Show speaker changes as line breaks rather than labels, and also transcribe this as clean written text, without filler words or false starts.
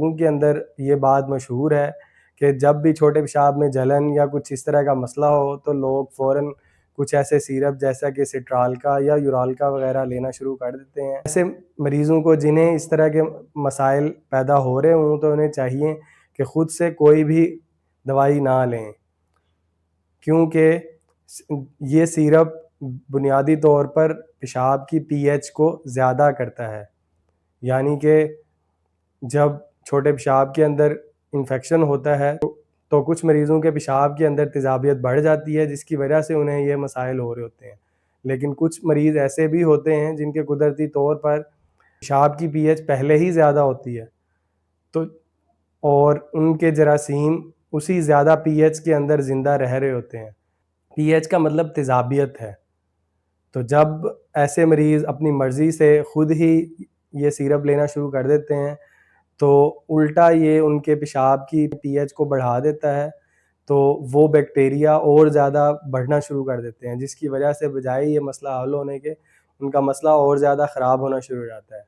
ان کے اندر یہ بات مشہور ہے کہ جب بھی چھوٹے پیشاب میں جلن یا کچھ اس طرح کا مسئلہ ہو تو لوگ فوراً کچھ ایسے سیرپ جیسا کہ سٹرالکا یا یورالکا وغیرہ لینا شروع کر دیتے ہیں۔ ایسے مریضوں کو جنہیں اس طرح کے مسائل پیدا ہو رہے ہوں تو انہیں چاہیے کہ خود سے کوئی بھی دوائی نہ لیں، کیونکہ یہ سیرپ بنیادی طور پر پیشاب کی پی ایچ کو زیادہ کرتا ہے، یعنی کہ جب چھوٹے پیشاب کے اندر انفیکشن ہوتا ہے تو کچھ مریضوں کے پیشاب کے اندر تیزابیت بڑھ جاتی ہے، جس کی وجہ سے انہیں یہ مسائل ہو رہے ہوتے ہیں۔ لیکن کچھ مریض ایسے بھی ہوتے ہیں جن کے قدرتی طور پر پیشاب کی پی ایچ پہلے ہی زیادہ ہوتی ہے تو اور ان کے جراثیم اسی زیادہ پی ایچ کے اندر زندہ رہ رہے ہوتے ہیں۔ پی ایچ کا مطلب تیزابیت ہے۔ تو جب ایسے مریض اپنی مرضی سے خود ہی یہ سیرپ لینا شروع کر دیتے ہیں تو الٹا یہ ان کے پیشاب کی پی ایچ کو بڑھا دیتا ہے، تو وہ بیکٹیریا اور زیادہ بڑھنا شروع کر دیتے ہیں، جس کی وجہ سے بجائے یہ مسئلہ حل ہونے کے ان کا مسئلہ اور زیادہ خراب ہونا شروع ہو جاتا ہے۔